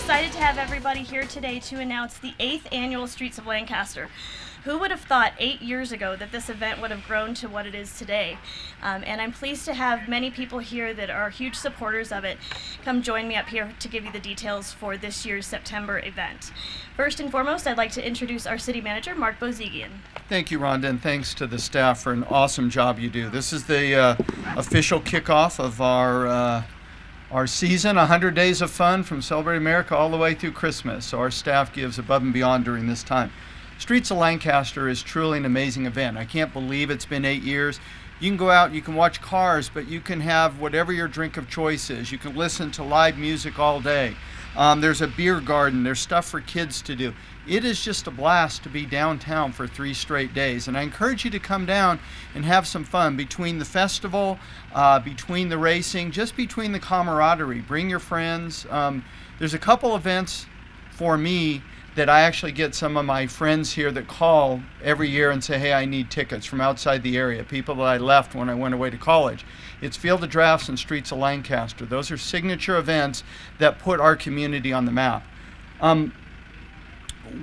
excited to have everybody here today to announce the 8th annual Streets of Lancaster. Who would have thought 8 years ago that this event would have grown to what it is today? And I'm pleased to have many people here that are huge supporters of it come join me up here to give you the details for this year's September event. First and foremost, I'd like to introduce our city manager, Mark Bozigian. Thank you, Rhonda, and thanks to the staff for an awesome job you do. This is the official kickoff of our season, 100 days of fun from Celebrate America all the way through Christmas. So our staff gives above and beyond during this time. Streets of Lancaster is truly an amazing event. I can't believe it's been 8 years. You can go out, you can watch cars, but you can have whatever your drink of choice is. You can listen to live music all day. There's a beer garden, there's stuff for kids to do. It is just a blast to be downtown for 3 straight days. And I encourage you to come down and have some fun between the festival, between the racing, just between the camaraderie. Bring your friends. There's a couple events for me that I actually get some of my friends here that call every year and say, hey, I need tickets from outside the area, people that I left when I went away to college. It's Field of Drafts and Streets of Lancaster. Those are signature events that put our community on the map.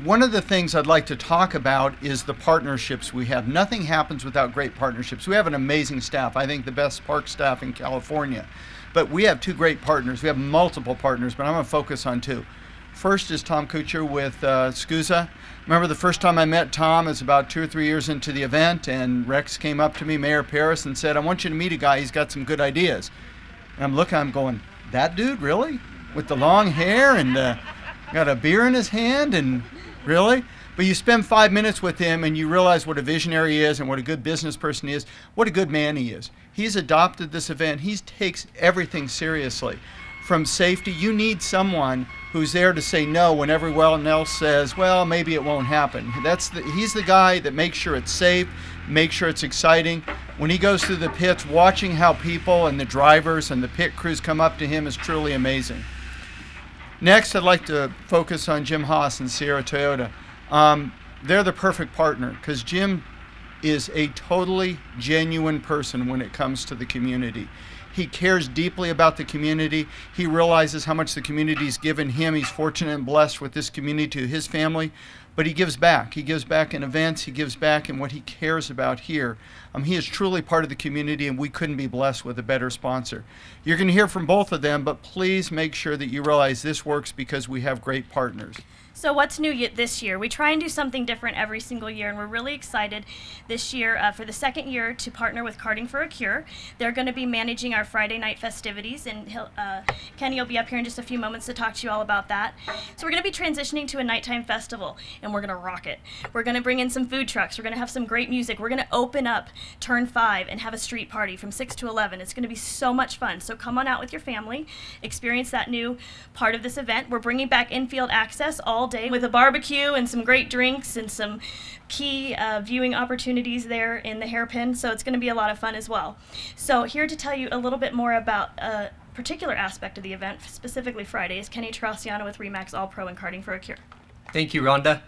One of the things I'd like to talk about is the partnerships we have. Nothing happens without great partnerships. We have an amazing staff. I think the best park staff in California. But we have 2 great partners. We have multiple partners, but I'm going to focus on 2. First is Tom Kutscher with SCUSA. Remember the first time I met Tom is about 2 or 3 years into the event, and Rex came up to me, Mayor Paris, and said, I want you to meet a guy, he's got some good ideas. And I'm looking, I'm going, that dude, really? With the long hair and got a beer in his hand, and really? But you spend 5 minutes with him and you realize what a visionary he is and what a good business person he is, what a good man he is. He's adopted this event. He takes everything seriously. From safety, you need someone who's there to say no when everyone else says, well, maybe it won't happen. He's the guy that makes sure it's safe, makes sure it's exciting. When he goes through the pits, watching how people and the drivers and the pit crews come up to him is truly amazing. Next, I'd like to focus on Jim Hawse and Sierra Toyota. They're the perfect partner because Jim is a totally genuine person when it comes to the community. He cares deeply about the community. He realizes how much the community's given him. He's fortunate and blessed with this community to his family, but he gives back. He gives back in events. He gives back in what he cares about here. He is truly part of the community, and we couldn't be blessed with a better sponsor. You're going to hear from both of them, but please make sure that you realize this works because we have great partners. So what's new this year? We try and do something different every single year, and we're really excited this year for the 2nd year to partner with Karting for a Cure. They're going to be managing our Friday night festivities, and Keny will be up here in just a few moments to talk to you all about that. So we're going to be transitioning to a nighttime festival, and we're going to rock it. We're going to bring in some food trucks. We're going to have some great music. We're going to open up Turn 5 and have a street party from 6 to 11. It's going to be so much fun. So come on out with your family, experience that new part of this event. We're bringing back infield access all day with a barbecue and some great drinks and some key viewing opportunities there in the hairpin, so it's going to be a lot of fun as well. So here to tell you a little bit more about a particular aspect of the event, specifically Friday, is Keny Terracciano with Remax All-Pro and Karting for a Cure. Thank you, Rhonda.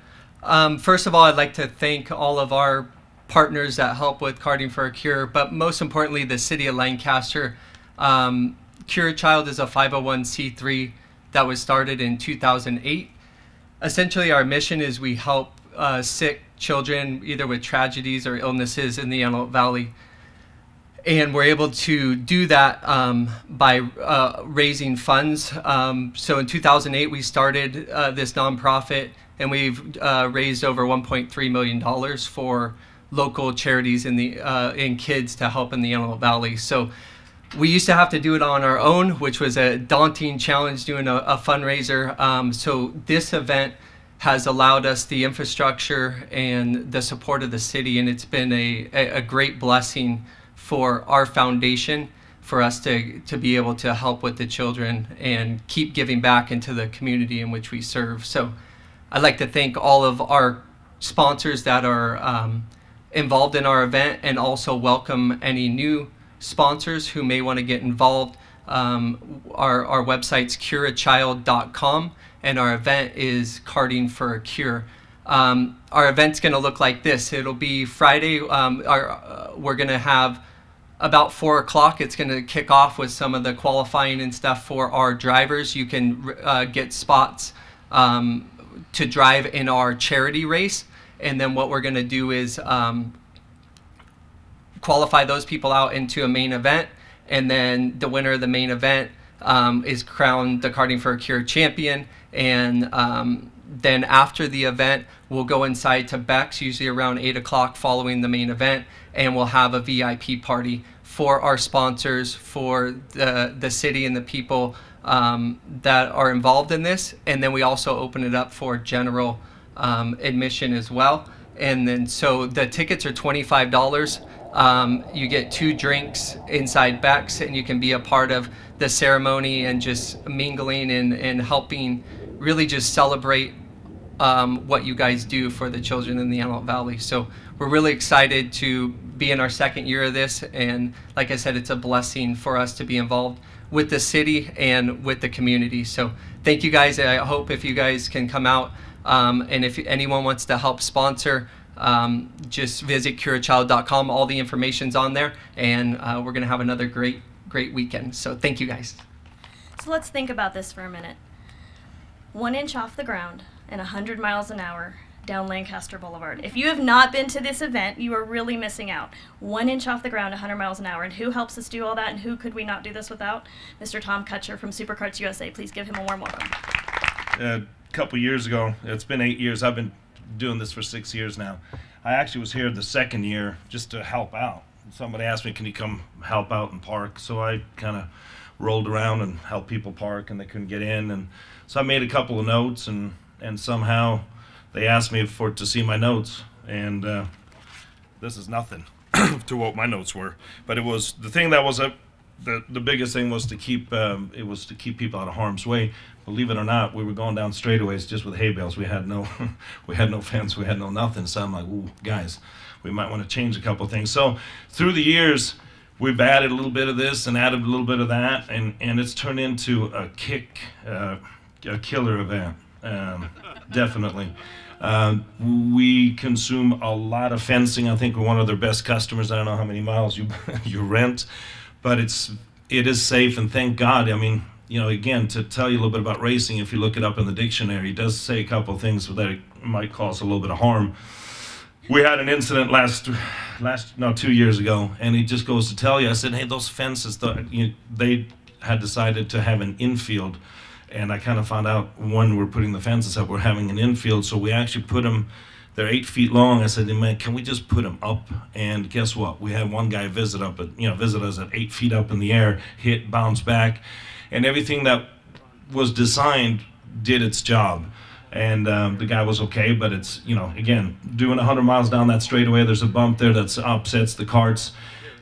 First of all, I'd like to thank all of our partners that help with Karting for a Cure, but most importantly, the City of Lancaster. Cure a Child is a 501c3 that was started in 2008. Essentially, our mission is we help sick children, either with tragedies or illnesses in the Antelope Valley. And we're able to do that by raising funds. So in 2008, we started this nonprofit, and we've raised over $1.3 million for local charities in kids to help in the Antelope Valley. So we used to have to do it on our own, which was a daunting challenge doing a fundraiser. So this event has allowed us the infrastructure and the support of the city, and it's been a great blessing for our foundation, for us to be able to help with the children and keep giving back into the community in which we serve. So I'd like to thank all of our sponsors that are involved in our event, and also welcome any new sponsors who may want to get involved. Our website's cureachild.com, and our event is Karting for a Cure. Our event's going to look like this. It'll be Friday. We're going to have about 4 o'clock, it's going to kick off with some of the qualifying and stuff for our drivers. You can get spots to drive in our charity race. And then what we're going to do is qualify those people out into a main event. And then the winner of the main event is crowned the Karting for a Cure champion. And then after the event, we'll go inside to Beck's, usually around 8 o'clock following the main event, and we'll have a VIP party for our sponsors, for the city and the people that are involved in this. And then we also open it up for general admission as well. And then so the tickets are $25. You get 2 drinks inside Beck's, and you can be a part of the ceremony and just mingling and helping really just celebrate what you guys do for the children in the Antelope Valley. So we're really excited to be in our 2nd year of this, and like I said, it's a blessing for us to be involved with the city and with the community. So thank you guys. I hope if you guys can come out, and if anyone wants to help sponsor, just visit curachild.com. All the information's on there, and we're going to have another great weekend. So thank you guys. So let's think about this for a minute. 1 inch off the ground and 100 miles an hour down Lancaster Boulevard. If you have not been to this event, you are really missing out. 1 inch off the ground, 100 miles an hour. And who helps us do all that, and who could we not do this without? Mr. Tom Kutscher from Supercarts USA. Please give him a warm welcome. A couple years ago, it's been 8 years, I've been doing this for 6 years now. I actually was here the 2nd year just to help out. Somebody asked me, can you come help out and park? So I kind of rolled around and helped people park, and they couldn't get in. And so I made a couple of notes, and somehow they asked me to see my notes. And this is nothing to what my notes were. But it was the thing that was the biggest thing was to keep people out of harm's way. Believe it or not, we were going down straightaways just with hay bales. We had no we had no fence, we had no nothing. So I'm like, ooh, guys, we might want to change a couple things. So through the years, we've added a little bit of this and added a little bit of that, and it's turned into a killer event, definitely. We consume a lot of fencing. I think we're one of their best customers. I don't know how many miles you rent, but it is safe, and thank God. I mean, you know, again, to tell you a little bit about racing, if you look it up in the dictionary, it does say a couple of things that it might cause a little bit of harm. We had an incident 2 years ago, and it just goes to tell you, I said, hey, those fences, they had decided to have an infield, and I kind of found out when we're putting the fences up, we're having an infield, so we actually put them, they're 8 feet long. I said, man, can we just put them up? And guess what? We had one guy visit us at 8 feet up in the air, hit, bounce back, and everything that was designed did its job. And the guy was okay, but it's, you know, again, doing 100 miles down that straightaway, there's a bump there that upsets the carts.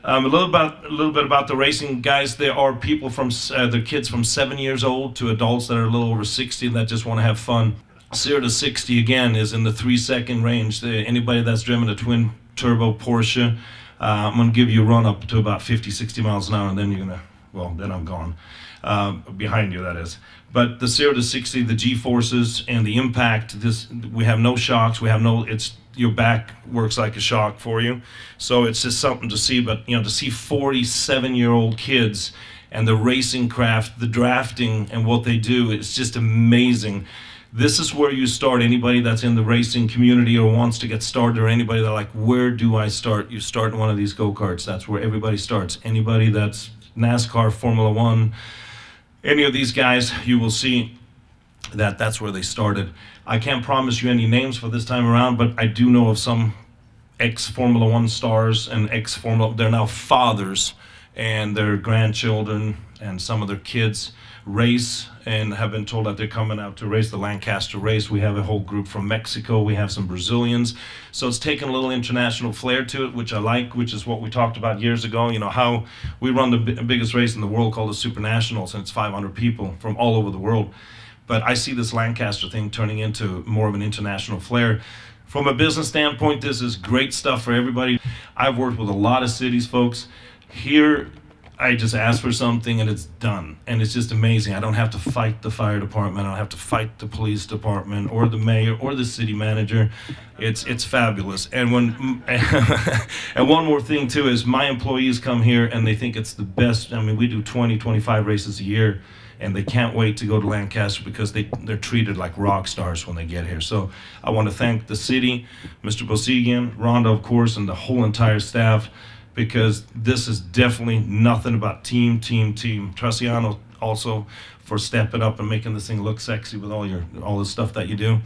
A little bit about the racing guys. There are people they're kids from 7 years old to adults that are a little over 60 that just want to have fun. 0 to 60 again is in the 3-second range. Anybody that's driven a twin turbo Porsche, I'm going to give you a run up to about 50, 60 miles an hour, and then you're going to, well, then I'm gone. Behind you, that is. But the 0 to 60, the G-forces and the impact, we have no shocks, your back works like a shock for you. So it's just something to see. But, you know, to see 47-year-old kids and the racing craft, the drafting and what they do, it's just amazing. This is where you start. Anybody that's in the racing community or wants to get started, or anybody that like, where do I start? You start in one of these go-karts. That's where everybody starts. Anybody that's NASCAR, Formula One, any of these guys, you will see that that's where they started. I can't promise you any names for this time around, but I do know of some ex-Formula One stars and they're now fathers, and their grandchildren and some of their kids race and have been told that they're coming out to race the Lancaster race. We have a whole group from Mexico. We have some Brazilians. So it's taken a little international flair to it, which I like, which is what we talked about years ago. You know, how we run the biggest race in the world called the Super Nationals, and it's 500 people from all over the world. But I see this Lancaster thing turning into more of an international flair. From a business standpoint, this is great stuff for everybody. I've worked with a lot of cities, folks. Here, I just ask for something and it's done. And it's just amazing. I don't have to fight the fire department. I don't have to fight the police department or the mayor or the city manager. It's fabulous. And when and one more thing too is my employees come here and they think it's the best. I mean, we do 20, 25 races a year, and they can't wait to go to Lancaster because they're treated like rock stars when they get here. So I want to thank the city, Mr. Bozigian, Ronda, of course, and the whole entire staff, because this is definitely nothing about team. Terracciano also for stepping up and making this thing look sexy with all the stuff that you do.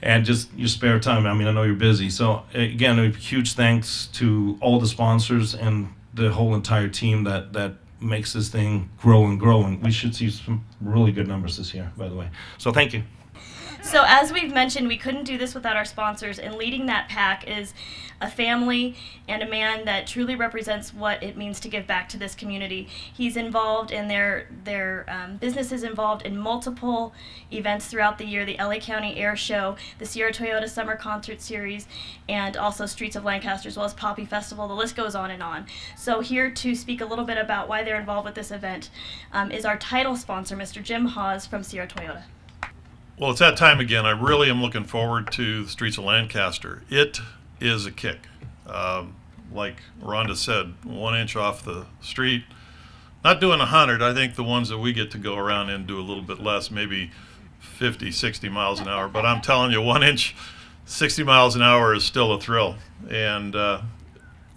And just your spare time. I mean, I know you're busy. So again, a huge thanks to all the sponsors and the whole entire team that makes this thing grow and grow. And we should see some really good numbers this year, by the way. So thank you. So as we've mentioned, we couldn't do this without our sponsors, and leading that pack is a family and a man that truly represents what it means to give back to this community. He's involved in their business is involved in multiple events throughout the year, the LA County Air Show, the Sierra Toyota Summer Concert Series, and also Streets of Lancaster, as well as Poppy Festival. The list goes on and on. So here to speak a little bit about why they're involved with this event is our title sponsor, Mr. Jim Hawse from Sierra Toyota. Well, it's that time again. I really am looking forward to the Streets of Lancaster. It is a kick. Like Rhonda said, 1 inch off the street. Not doing 100. I think the ones that we get to go around in do a little bit less, maybe 50, 60 miles an hour. But I'm telling you, 1 inch, 60 miles an hour is still a thrill. And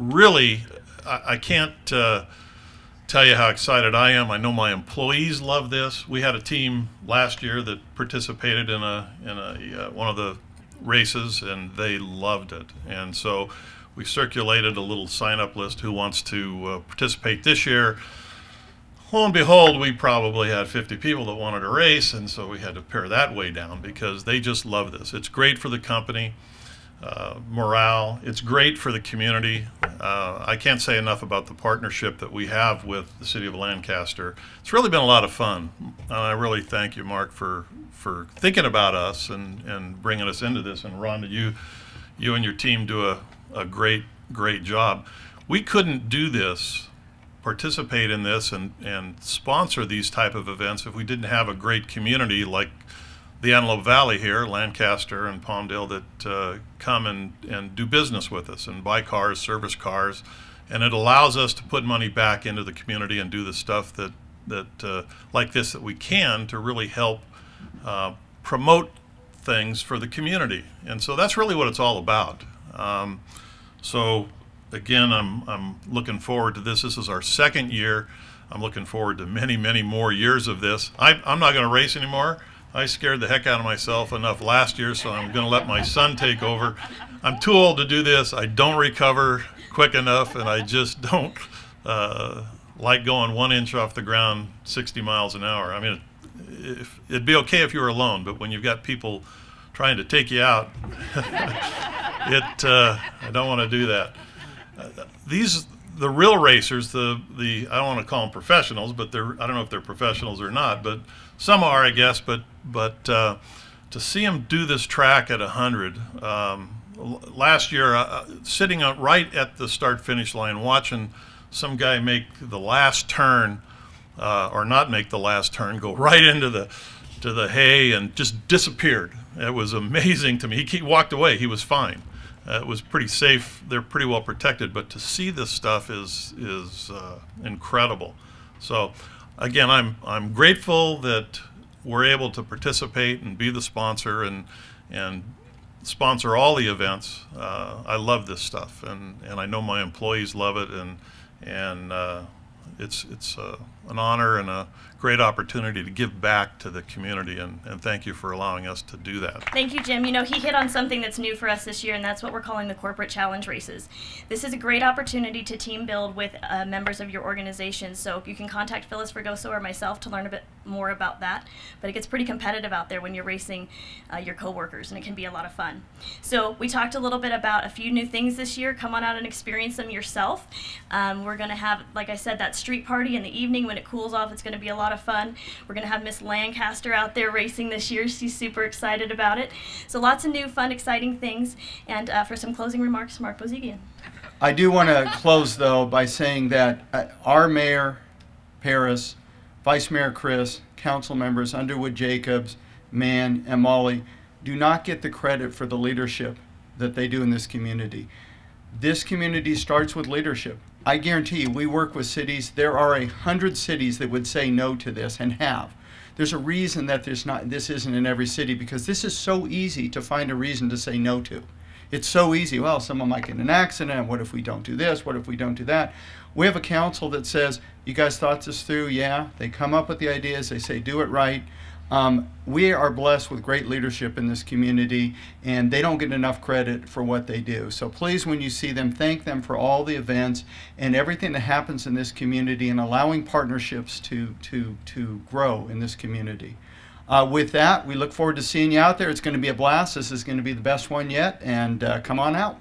really, I can't tell you how excited I am. I know my employees love this. We had a team last year that participated in one of the races, and they loved it. And so we circulated a little sign-up list who wants to participate this year. Lo and behold, we probably had 50 people that wanted to race, and so we had to pare that way down because they just love this. It's great for the company. Morale. It's great for the community. I can't say enough about the partnership that we have with the City of Lancaster. It's really been a lot of fun. And I really thank you, Mark, for thinking about us and bringing us into this. And Rhonda, you and your team do a great job. We couldn't do this, participate in this, and sponsor these type of events if we didn't have a great community like the Antelope Valley here, Lancaster and Palmdale, that come and do business with us and buy cars, service cars, and it allows us to put money back into the community and do the stuff that like this that we can to really help promote things for the community. And so that's really what it's all about. So again, I'm looking forward to this. This is our second year. I'm looking forward to many more years of this. I'm not going to race anymore. I scared the heck out of myself enough last year, so I'm going to let my son take over. I'm too old to do this. I don't recover quick enough, and I just don't like going 1 inch off the ground 60 miles an hour. I mean, it'd be okay if you were alone, but when you've got people trying to take you out, I don't want to do that. The real racers, I don't want to call them professionals, but I don't know if they're professionals or not, but some are, I guess. But to see them do this track at 100, last year, sitting right at the start-finish line, watching some guy make the last turn, or not make the last turn, go right into the hay and just disappeared. It was amazing to me. He walked away. He was fine. It was pretty safe. They're pretty well protected. But to see this stuff is incredible. So, again, I'm grateful that we're able to participate and be the sponsor and sponsor all the events. I love this stuff, and I know my employees love it, and it's an honor and a great opportunity to give back to the community, and thank you for allowing us to do that. Thank you, Jim. You know, he hit on something that's new for us this year, and that's what we're calling the Corporate Challenge Races. This is a great opportunity to team build with members of your organization, so you can contact Phyllis Fregoso or myself to learn a bit more about that, but it gets pretty competitive out there when you're racing your coworkers, and it can be a lot of fun. So we talked a little bit about a few new things this year. Come on out and experience them yourself. We're going to have, like I said, that street party in the evening when it cools off. It's going to be a lot of fun. We're going to have Miss Lancaster out there racing this year. She's super excited about it. So lots of new, fun, exciting things. And for some closing remarks, Mark Bozigian. I do want to close, though, by saying that our mayor, Harris, Vice Mayor Chris, council members Underwood, Jacobs, Mann, and Molly do not get the credit for the leadership that they do in this community. This community starts with leadership. I guarantee you, we work with cities. There are 100 cities that would say no to this and have. There's a reason that this isn't in every city, because this is so easy to find a reason to say no to. It's so easy. Well, someone might get in an accident. What if we don't do this? What if we don't do that? We have a council that says, you guys thought this through? Yeah. They come up with the ideas. They say, do it right. We are blessed with great leadership in this community, and they don't get enough credit for what they do. So please, when you see them, thank them for all the events and everything that happens in this community and allowing partnerships to grow in this community. With that, we look forward to seeing you out there. It's going to be a blast. This is going to be the best one yet, and come on out.